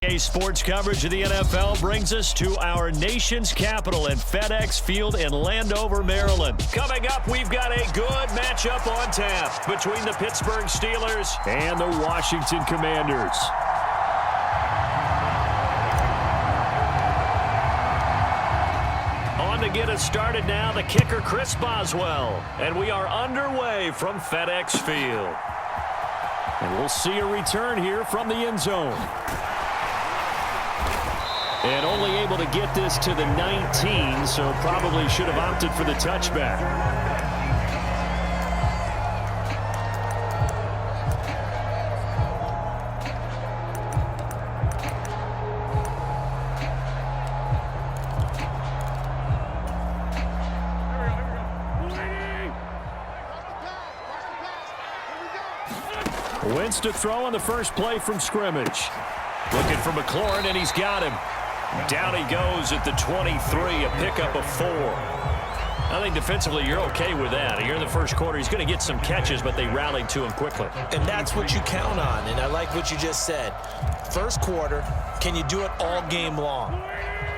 Sports coverage of the NFL brings us to our nation's capital at FedEx Field in Landover, Maryland. Coming up, we've got a good matchup on tap between the Pittsburgh Steelers and the Washington Commanders. On to get us started now, the kicker Chris Boswell. And we are underway from FedEx Field. And we'll see a return here from the end zone. And only able to get this to the 19, so probably should have opted for the touchback. Wentz to throw on the first play from scrimmage. Looking for McLaurin, and he's got him. Down he goes at the 23, a pickup of 4. I think defensively you're okay with that. Here in the first quarter, he's going to get some catches, but they rallied to him quickly. And that's what you count on, and I like what you just said. First quarter, can you do it all game long?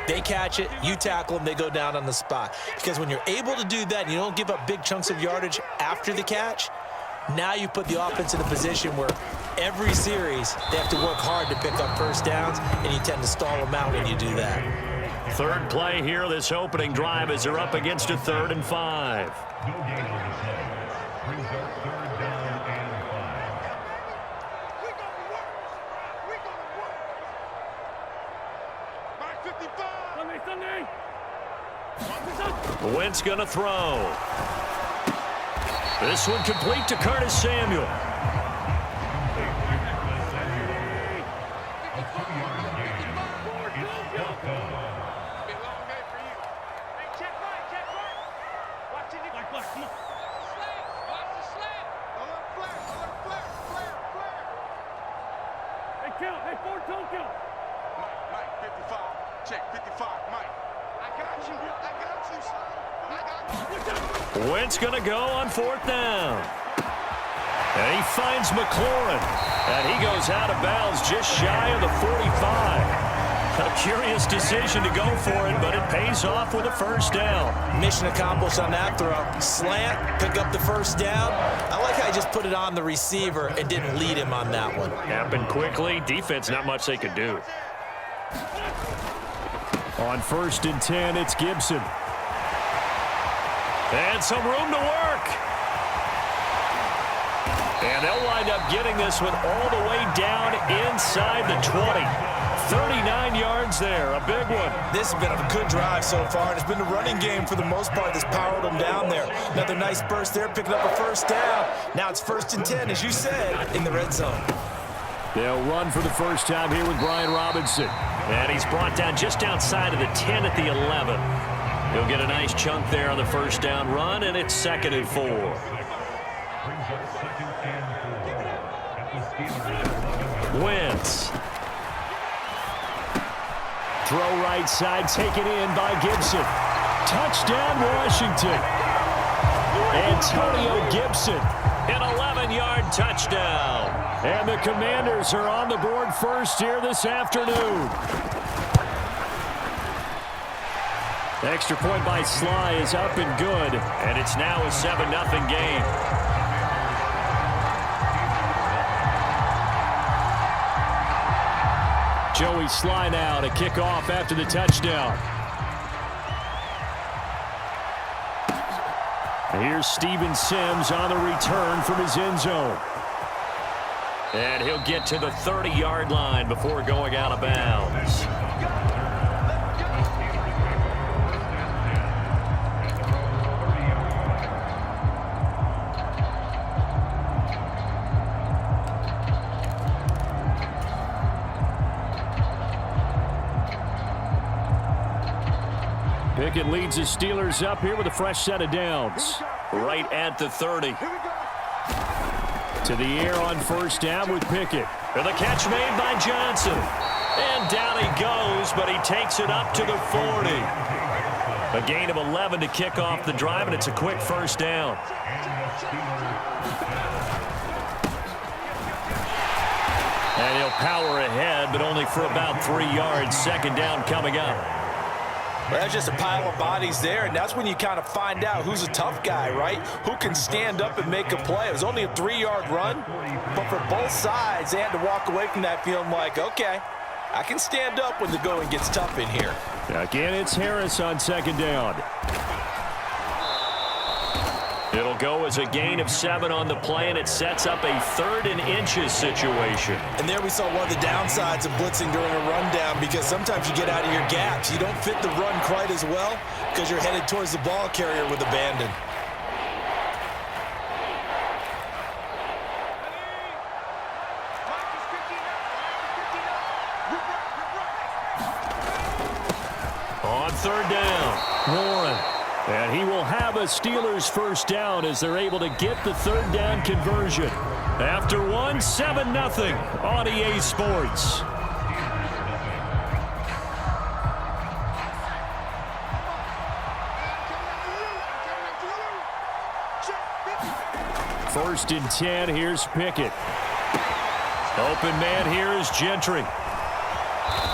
They catch it, you tackle them, they go down on the spot. Because when you're able to do that and you don't give up big chunks of yardage after the catch, now you put the offense in a position where every series they have to work hard to pick up first downs, and you tend to stall them out when you do that. Third play here, this opening drive, as they're up against a 3rd and 5. Wentz going to throw. This one complete to Curtis Samuel. Wentz going to go on 4th down. And he finds McLaurin. And he goes out of bounds just shy of the 45. A curious decision to go for it, but it pays off with a first down. Mission accomplished on that throw. Slant, pick up the first down. I like how he just put it on the receiver and didn't lead him on that one. Happened quickly. Defense, not much they could do. On 1st and 10, it's Gibson. And some room to work. And they'll wind up getting this one all the way down inside the 20. 39 yards there, a big one. This has been a good drive so far, and it's been the running game for the most part that's powered them down there. Another nice burst there, picking up a first down. Now it's 1st and 10, as you said, in the red zone. They'll run for the first time here with Brian Robinson. And he's brought down just outside of the 10 at the 11. He'll get a nice chunk there on the first down run, and it's 2nd and 4. Wentz. Throw right side, taken in by Gibson. Touchdown, Washington. Antonio Gibson, an 11-yard touchdown. And the Commanders are on the board first here this afternoon. The extra point by Sly is up and good, and it's now a 7-0 game. Joey Sly now to kick off after the touchdown. Here's Steven Sims on the return from his end zone. And he'll get to the 30-yard line before going out of bounds. Pickett leads the Steelers up here with a fresh set of downs. Right at the 30. To the air on first down with Pickett. And the catch made by Johnson. And down he goes, but he takes it up to the 40. A gain of 11 to kick off the drive, and it's a quick first down. And he'll they'll power ahead, but only for about 3 yards. Second down coming up. Well, that's just a pile of bodies there, and that's when you kind of find out who's a tough guy, right? Who can stand up and make a play. It was only a 3-yard run, but for both sides, they had to walk away from that feeling like, okay, I can stand up when the going gets tough in here. Again, it's Harris on second down. It'll go as a gain of 7 on the play, and it sets up a 3rd and inches situation. And there we saw one of the downsides of blitzing during a rundown, because sometimes you get out of your gaps. You don't fit the run quite as well because you're headed towards the ball carrier with abandon. On 3rd down, Warren. And he will have a Steelers first down as they're able to get the 3rd down conversion. After 1, 7-0 on EA Sports. First and 10, here's Pickett. Open man here is Gentry.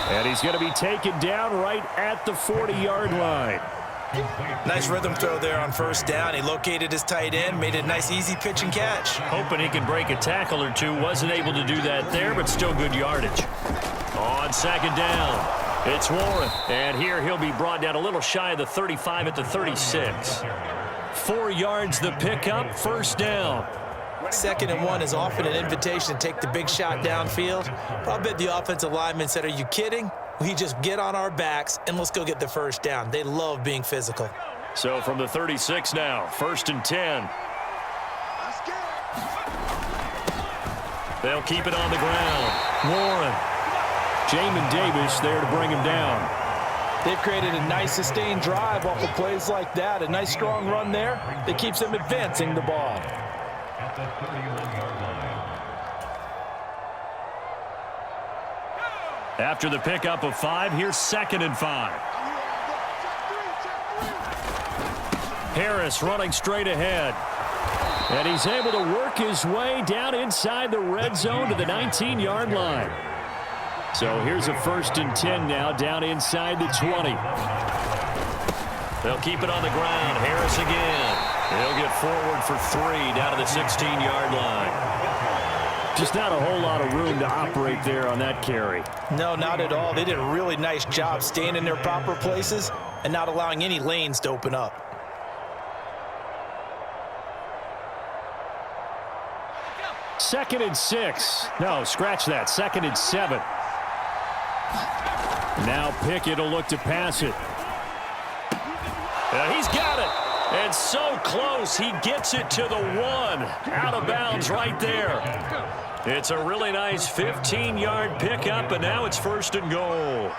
And he's going to be taken down right at the 40-yard line. Nice rhythm throw there on first down. He located his tight end, made a nice easy pitch and catch. Hoping he can break a tackle or two. Wasn't able to do that there, but still good yardage. On second down, it's Warren. And here he'll be brought down a little shy of the 35 at the 36. 4 yards the pickup, first down. 2nd and 1 is often an invitation to take the big shot downfield. I bet the offensive lineman said, are you kidding? We just get on our backs and let's go get the first down. They love being physical. So from the 36 now, 1st and 10. They'll keep it on the ground. Warren. Jamin Davis there to bring him down. They've created a nice sustained drive off of plays like that. A nice strong run there that keeps them advancing the ball. At the 31-yard line. After the pickup of 5, here's 2nd and 5. Harris running straight ahead. And he's able to work his way down inside the red zone to the 19-yard line. So here's a 1st and 10 now down inside the 20. They'll keep it on the ground. Harris again. He'll get forward for 3 down to the 16-yard line. Just not a whole lot of room to operate there on that carry. No, not at all. They did a really nice job staying in their proper places and not allowing any lanes to open up. Second and 6. No, scratch that. 2nd and 7. Now Pickett will look to pass it. He's got it. And so close, he gets it to the 1. Out of bounds right there. It's a really nice 15-yard pickup, and now it's 1st and goal.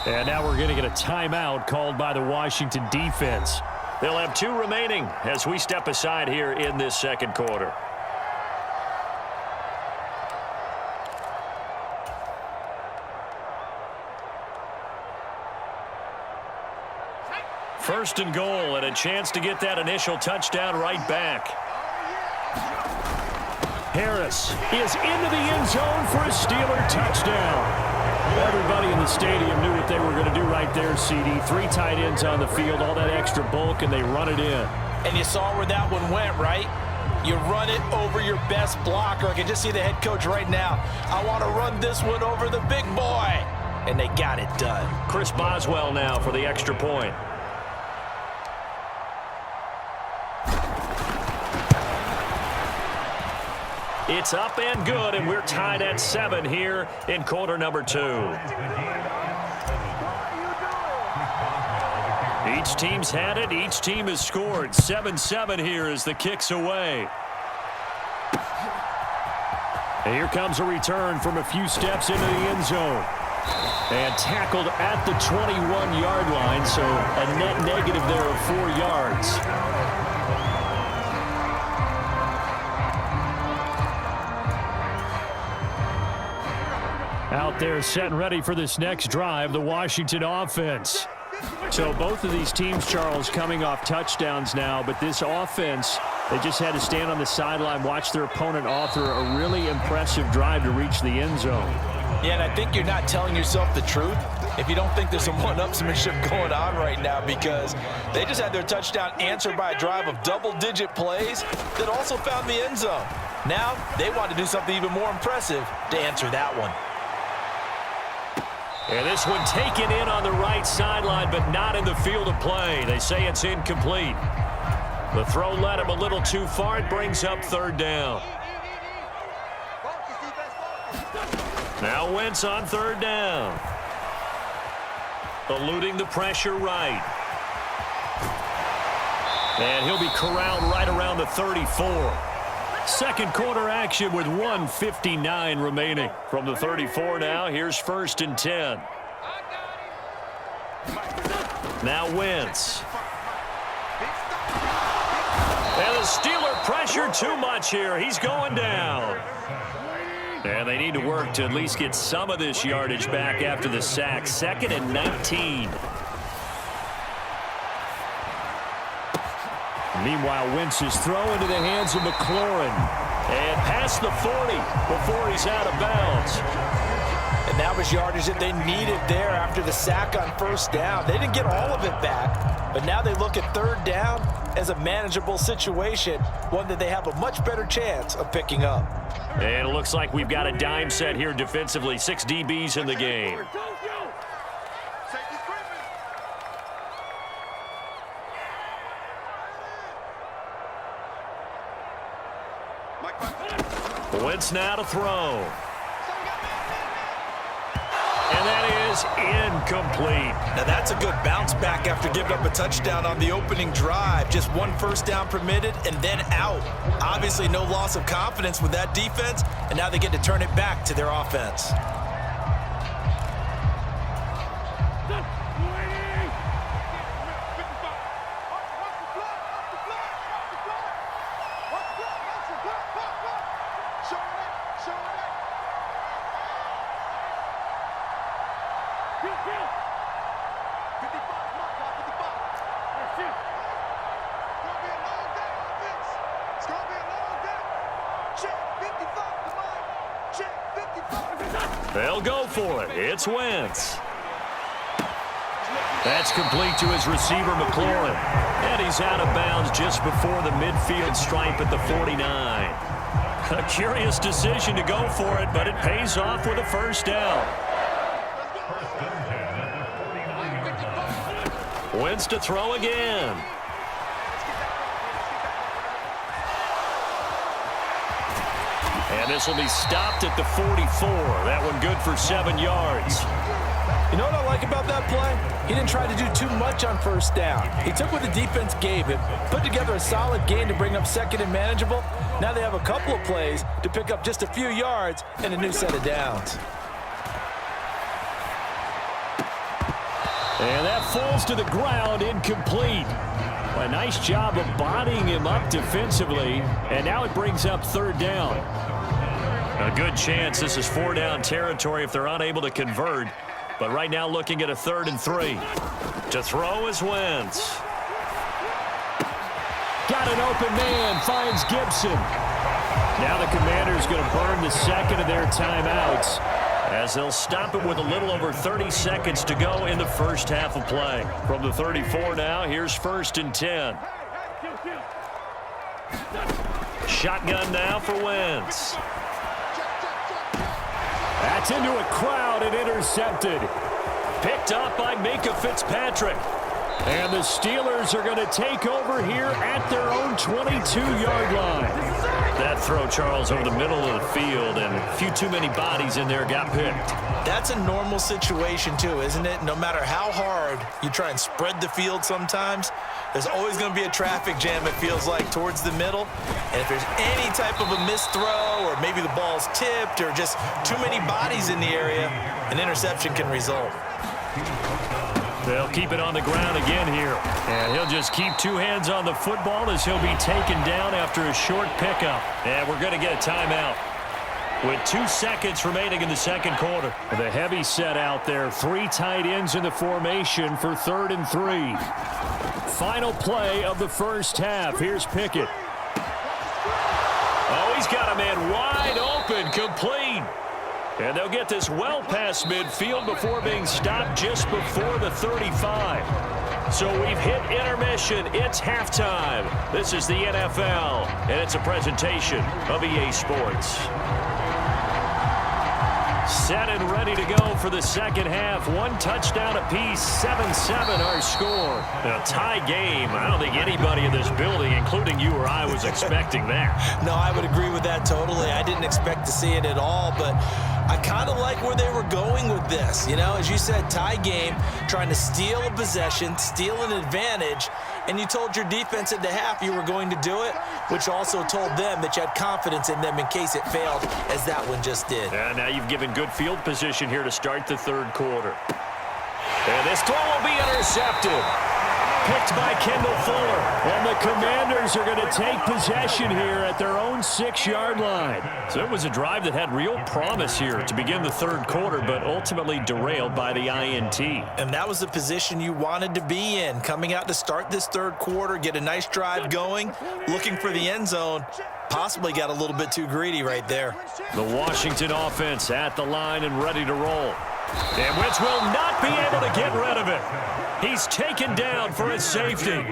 And now we're going to get a timeout called by the Washington defense. They'll have 2 remaining as we step aside here in this second quarter. First and goal, and a chance to get that initial touchdown right back. Harris is into the end zone for a Steeler touchdown. Everybody in the stadium knew what they were going to do right there, CD. 3 tight ends on the field, all that extra bulk, and they run it in. And you saw where that one went, right? You run it over your best blocker. I can just see the head coach right now. I want to run this one over the big boy. And they got it done. Chris Boswell now for the extra point. It's up and good, and we're tied at 7 here in quarter number 2. Each team's had it. Each team has scored. 7-7 here as the kick's away. And here comes a return from a few steps into the end zone. And tackled at the 21-yard line, so a net negative there of 4 yards. Out there set and ready for this next drive, the Washington offense. So both of these teams, Charles, coming off touchdowns now, but this offense They just had to stand on the sideline, watch their opponent author a really impressive drive to reach the end zone. Yeah, and I think you're not telling yourself the truth if you don't think there's some one-upsmanship going on right now, because they just had their touchdown answered by a drive of double-digit plays that also found the end zone. Now they want to do something even more impressive to answer that one. And this one taken in on the right sideline, but not in the field of play. They say it's incomplete. The throw led him a little too far. It brings up third down. Now Wentz on third down. Eluding the pressure right. And he'll be corralled right around the 34. Second quarter action with 1:59 remaining. From the 34 now, here's 1st and 10. Now Wentz. And the Steeler pressure too much here. He's going down. And they need to work to at least get some of this yardage back after the sack. 2nd and 19. Meanwhile, Wentz's throw into the hands of McLaurin. And past the 40 before he's out of bounds. And that was yardage that they needed there after the sack on first down. They didn't get all of it back, but now they look at third down as a manageable situation, one that they have a much better chance of picking up. And it looks like we've got a dime set here defensively. 6 DBs in the game. Wentz now to throw. And that is incomplete. Now that's a good bounce back after giving up a touchdown on the opening drive. Just 1 first down permitted and then out. Obviously no loss of confidence with that defense, and now they get to turn it back to their offense. They'll go for it. It's Wentz. That's complete to his receiver, McLaurin. And he's out of bounds just before the midfield stripe at the 49. A curious decision to go for it, but it pays off with a first down. Wentz to throw again. And this will be stopped at the 44. That one good for 7 yards. You know what I like about that play? He didn't try to do too much on first down. He took what the defense gave him, put together a solid gain to bring up 2nd and manageable. Now they have a couple of plays to pick up just a few yards and a new set of downs. And that falls to the ground, incomplete. A nice job of bodying him up defensively. And now it brings up third down. A good chance this is 4-down territory if they're unable to convert. But right now looking at a 3rd and 3. To throw is Wentz. Got an open man, finds Gibson. Now the Commanders going to burn the second of their timeouts, as they'll stop it with a little over 30 seconds to go in the first half of play. From the 34 now, here's 1st and 10. Shotgun now for Wentz. That's into a crowd and intercepted. Picked up by Minka Fitzpatrick. And the Steelers are going to take over here at their own 22-yard line. That throw, Charles, over the middle of the field, and a few too many bodies in there got picked. That's a normal situation, too, isn't it? No matter how hard you try and spread the field sometimes, there's always going to be a traffic jam, it feels like, towards the middle. And if there's any type of a missed throw, or maybe the ball's tipped, or just too many bodies in the area, an interception can result. They'll keep it on the ground again here. And he'll just keep 2 hands on the football as he'll be taken down after a short pickup. And we're going to get a timeout with 2 seconds remaining in the second quarter. The heavy set out there. 3 tight ends in the formation for 3rd and 3. Final play of the first half. Here's Pickett. He's got a man wide open, complete. And they'll get this well past midfield before being stopped just before the 35. So we've hit intermission. It's halftime. This is the NFL, and it's a presentation of EA Sports. Set and ready to go for the second half. One touchdown apiece, 7-7 our score. A tie game. I don't think anybody in this building, including you or I, was expecting that. No, I would agree with that totally. I didn't expect to see it at all, but I kind of like where they were going with this. You know, as you said, tie game, trying to steal a possession, steal an advantage, and you told your defense at the half you were going to do it, which also told them that you had confidence in them in case it failed, as that one just did. And now you've given good field position here to start the third quarter. And this throw will be intercepted. Picked by Kendall Fuller. And the Commanders are going to take possession here at their own 6-yard line. So it was a drive that had real promise here to begin the third quarter, but ultimately derailed by the INT. And that was the position you wanted to be in, coming out to start this third quarter, get a nice drive going, looking for the end zone. Possibly got a little bit too greedy right there. The Washington offense at the line and ready to roll. And Wentz will not be able to get rid of it. He's taken down for a safety.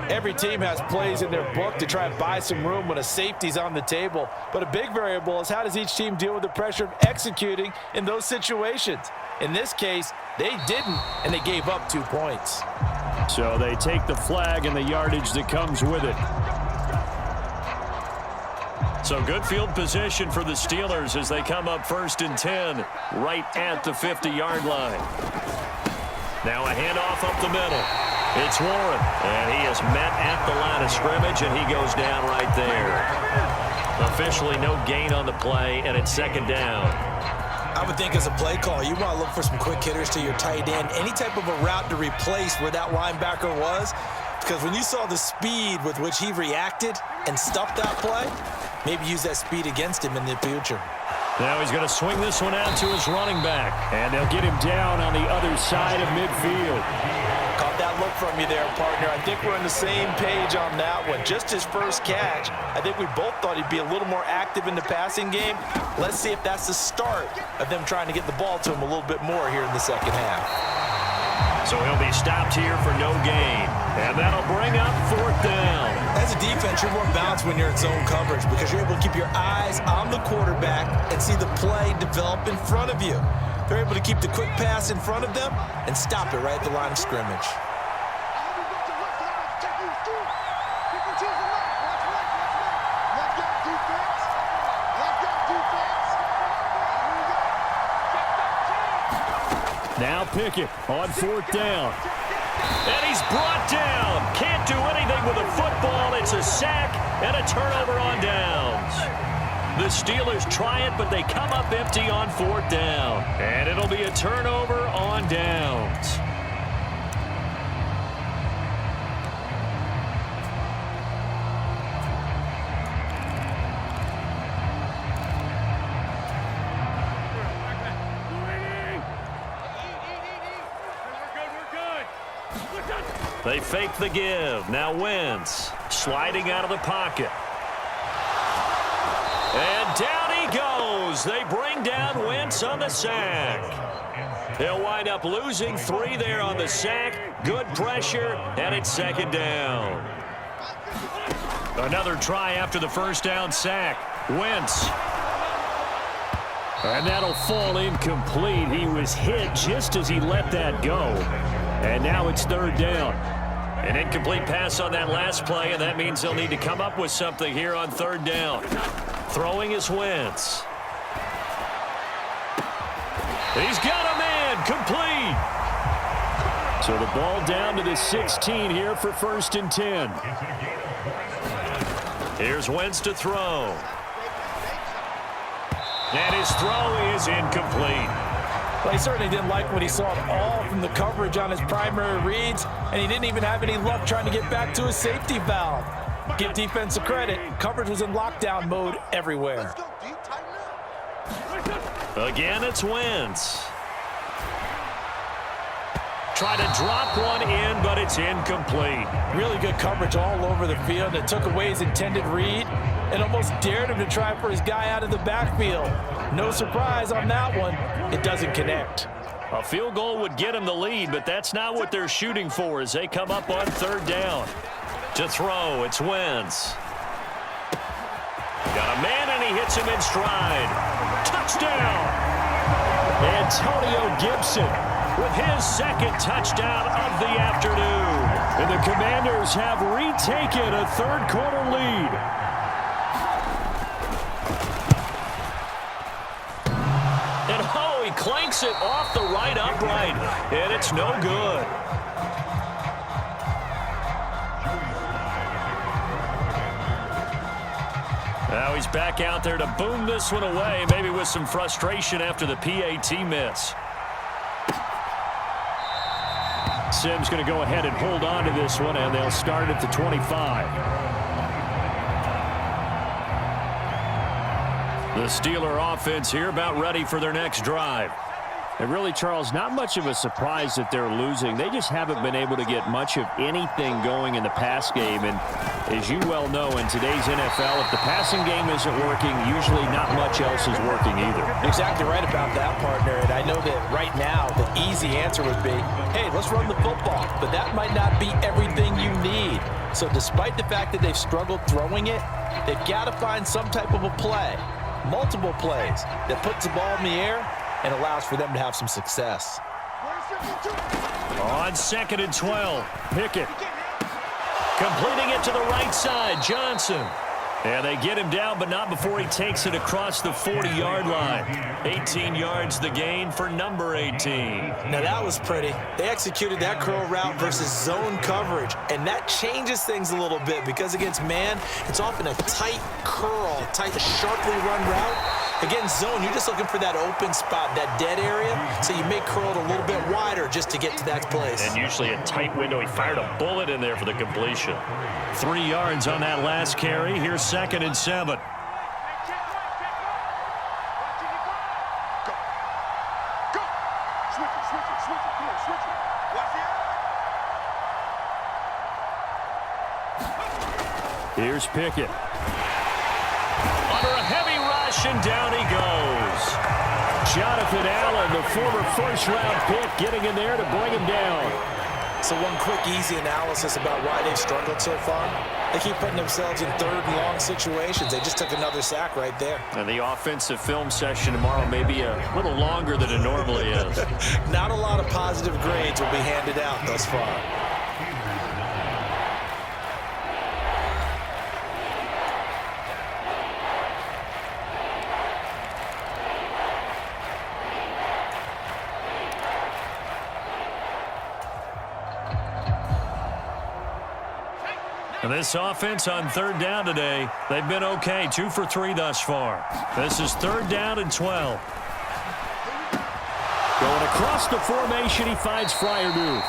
Every team has plays in their book to try and buy some room when a safety's on the table. But a big variable is how does each team deal with the pressure of executing in those situations. In this case, they didn't, and they gave up 2 points. So they take the flag and the yardage that comes with it. So good field position for the Steelers as they come up 1st and 10 right at the 50-yard line. Now a handoff up the middle. It's Warren, and he is met at the line of scrimmage, and he goes down right there. Officially no gain on the play, and it's 2nd down. I would think as a play call, you want to look for some quick hitters to your tight end, any type of a route to replace where that linebacker was, because when you saw the speed with which he reacted and stuffed that play, maybe use that speed against him in the future. Now he's going to swing this one out to his running back, and they'll get him down on the other side of midfield. Caught that look from you there, partner. I think we're on the same page on that one. Just his first catch, I think we both thought he'd be a little more active in the passing game. Let's see if that's the start of them trying to get the ball to him a little bit more here in the second half. So he'll be stopped here for no gain. And that'll bring up 4th down. As a defense, you're more balanced when you're in zone coverage because you're able to keep your eyes on the quarterback and see the play develop in front of you. They're able to keep the quick pass in front of them and stop it right at the line of scrimmage. Now Pickett on 4th down. And he's brought down. Can't do anything with a football. It's a sack and a turnover on downs. The Steelers try it, but they come up empty on 4th down. And it'll be a turnover on downs. They fake the give. Now Wentz sliding out of the pocket. And down he goes. They bring down Wentz on the sack. They'll wind up losing 3 there on the sack. Good pressure, and it's 2nd down. Another try after the first down sack. Wentz. And that'll fall incomplete. He was hit just as he let that go. And now it's 3rd down. An incomplete pass on that last play, and that means they'll need to come up with something here on 3rd down. Throwing is Wentz. He's got a man, complete. So the ball down to the 16 here for 1st and 10. Here's Wentz to throw. And his throw is incomplete. Well, he certainly didn't like what he saw at all from the coverage on his primary reads, and he didn't even have any luck trying to get back to his safety valve. Give defense a credit. Coverage was in lockdown mode everywhere. Again, it's Wentz. Try to drop one in, but it's incomplete. Really good coverage all over the field. It took away his intended read and almost dared him to try for his guy out of the backfield. No surprise on that one. It doesn't connect. A field goal would get him the lead, but that's not what they're shooting for as they come up on third down. To throw, it's Wentz. Got a man, and he hits him in stride. Touchdown! Antonio Gibson with his second touchdown of the afternoon. And the Commanders have retaken a third-quarter lead. And oh, he clanks it off the right upright, and it's no good. Now he's back out there to boom this one away, maybe with some frustration after the PAT miss. Sims going to go ahead and hold on to this one, and they'll start at the 25. The Steeler offense here about ready for their next drive. And really, Charles, not much of a surprise that they're losing. They just haven't been able to get much of anything going in the pass game. And as you well know, in today's NFL, if the passing game isn't working, usually not much else is working either. Exactly right about that, partner. And I know that right now the easy answer would be, hey, let's run the football. But that might not be everything you need. So despite the fact that they've struggled throwing it, they've got to find some type of a play, multiple plays, that puts the ball in the air and allows for them to have some success. On 2nd and 12, Pickett. Completing it to the right side, Johnson. And they get him down, but not before he takes it across the 40-yard line. 18 yards the gain for number 18. Now that was pretty. They executed that curl route versus zone coverage, and that changes things a little bit because against man, it's often a tight curl, tight, sharply run route. Against zone, you're just looking for that open spot, that dead area, so you may curl it a little bit wider just to get to that place. And usually a tight window. He fired a bullet in there for the completion. 3 yards on that last carry. Here's 2nd and 7. Here's Pickett. Under a heavy rush, and down he goes. Jonathan Allen, the former first-round pick, getting in there to bring him down. So one quick, easy analysis about why they've struggled so far. They keep putting themselves in third and long situations. They just took another sack right there. And the offensive film session tomorrow may be a little longer than it normally is. Not a lot of positive grades will be handed out thus far. And this offense on third down today, they've been okay. 2 for 3 thus far. This is 3rd down and 12. Going across the formation, he finds Freiermuth.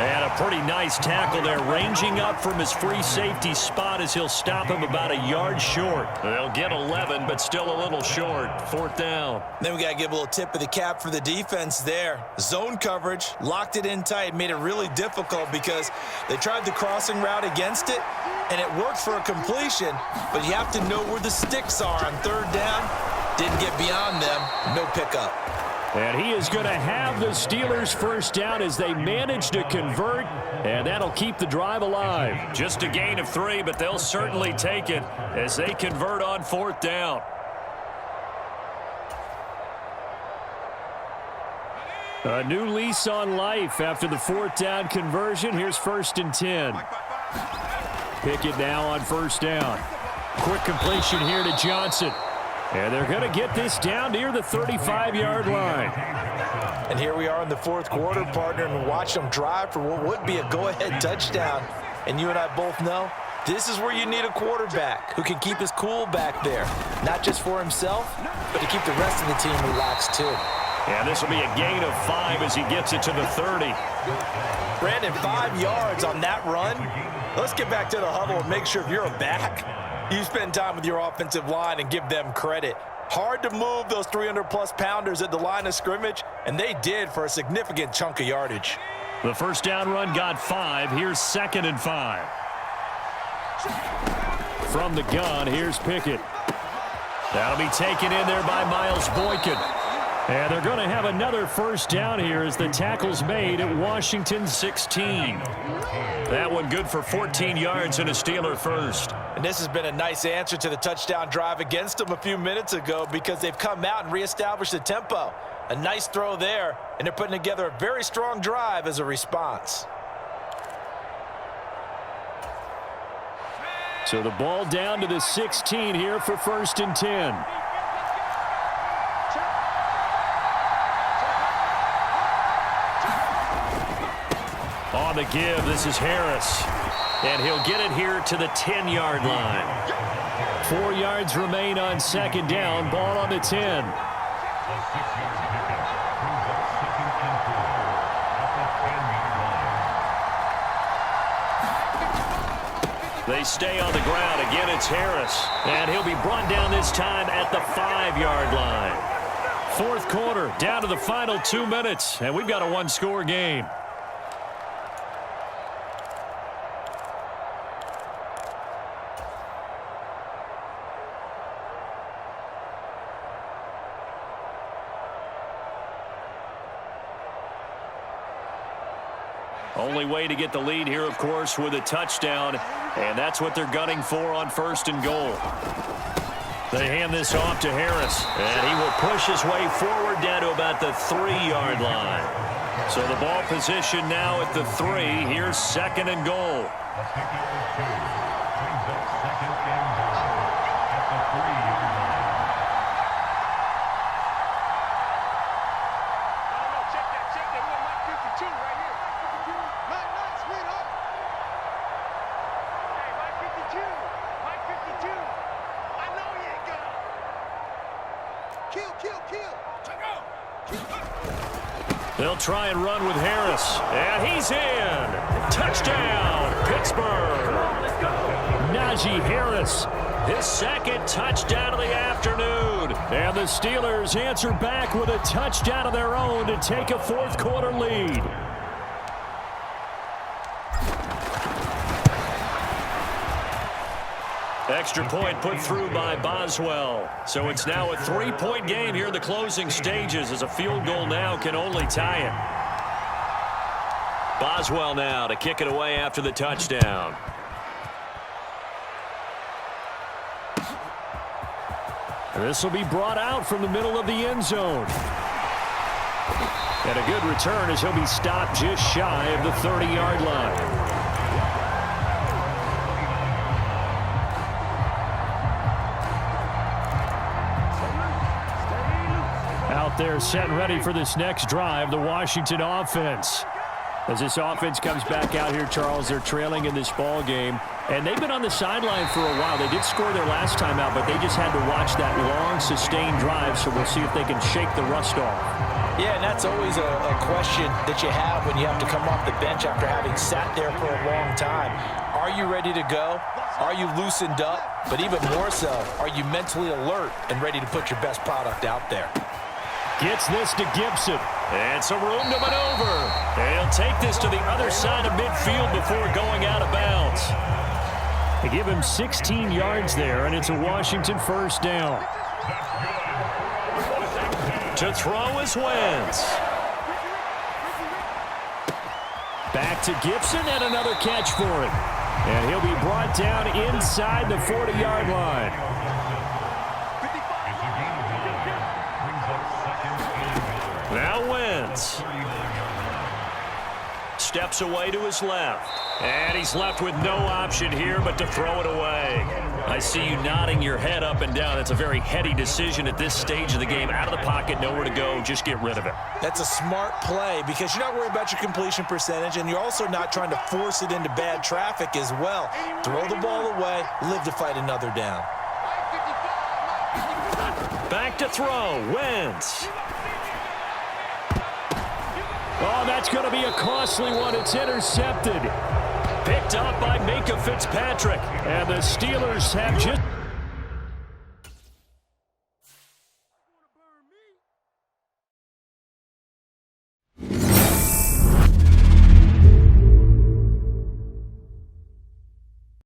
And a pretty nice tackle there, ranging up from his free safety spot as he'll stop him about a yard short. They'll get 11, but still a little short. 4th down. Then we got to give a little tip of the cap for the defense there. Zone coverage, locked it in tight, made it really difficult because they tried the crossing route against it, and it worked for a completion, but you have to know where the sticks are on 3rd down. Didn't get beyond them, no pickup. And he is going to have the Steelers' first down as they manage to convert, and that'll keep the drive alive. Just a gain of 3, but they'll certainly take it as they convert on 4th down. A new lease on life after the 4th down conversion. Here's 1st and 10. Pickett now on 1st down. Quick completion here to Johnson. And they're going to get this down near the 35-yard line. And here we are in the 4th quarter, partner, and watch them drive for what would be a go-ahead touchdown. And you and I both know this is where you need a quarterback who can keep his cool back there, not just for himself, but to keep the rest of the team relaxed too. And this will be a gain of 5 as he gets it to the 30. Brandon, 5 yards on that run. Let's get back to the huddle and make sure if you're a back, you spend time with your offensive line and give them credit. Hard to move those 300-plus pounders at the line of scrimmage, and they did for a significant chunk of yardage. The first down run got 5. Here's 2nd and 5. From the gun, here's Pickett. That'll be taken in there by Miles Boykin. And they're going to have another first down here as the tackle's made at Washington 16. That one good for 14 yards and a Steeler first. And this has been a nice answer to the touchdown drive against them a few minutes ago because they've come out and reestablished the tempo. A nice throw there, and they're putting together a very strong drive as a response. So the ball down to the 16 here for 1st and 10. On the give, this is Harris. And he'll get it here to the 10-yard line. 4 yards remain on 2nd down. Ball on the 10. They stay on the ground. Again, it's Harris. And he'll be brought down this time at the 5-yard line. 4th quarter, down to the final 2 minutes. And we've got a one-score game. Only way to get the lead here, of course, with a touchdown, and that's what they're gunning for on 1st and goal. They hand this off to Harris, and he will push his way forward down to about the 3-yard line. So the ball position now at the 3. Here's 2nd and goal. They'll try and run with Harris. And he's in. Touchdown, Pittsburgh. Najee Harris, his 2nd touchdown of the afternoon. And the Steelers answer back with a touchdown of their own to take a 4th quarter lead. Extra point put through by Boswell. So it's now a 3-point game here in the closing stages as a field goal now can only tie it. Boswell now to kick it away after the touchdown. This will be brought out from the middle of the end zone. And a good return as he'll be stopped just shy of the 30-yard line. Out there set and ready for this next drive, the Washington offense. As this offense comes back out here, Charles, they're trailing in this ball game. And they've been on the sideline for a while. They did score their last time out, but they just had to watch that long, sustained drive, so we'll see if they can shake the rust off. Yeah, and that's always a question that you have when you have to come off the bench after having sat there for a long time. Are you ready to go? Are you loosened up? But even more so, are you mentally alert and ready to put your best product out there? Gets this to Gibson. And some room to maneuver. And he'll take this to the other side of midfield before going out of bounds. They give him 16 yards there, and it's a Washington first down. To throw is Wentz. Back to Gibson, and another catch for him. And he'll be brought down inside the 40-yard line. Now Wentz. Steps away to his left. And he's left with no option here but to throw it away. I see you nodding your head up and down. That's a very heady decision at this stage of the game. Out of the pocket, nowhere to go. Just get rid of it. That's a smart play because you're not worried about your completion percentage, and you're also not trying to force it into bad traffic as well. Throw the ball away, live to fight another down. Back to throw. Wentz. Oh, that's going to be a costly one. It's intercepted. Picked up by Minka Fitzpatrick. And the Steelers have just...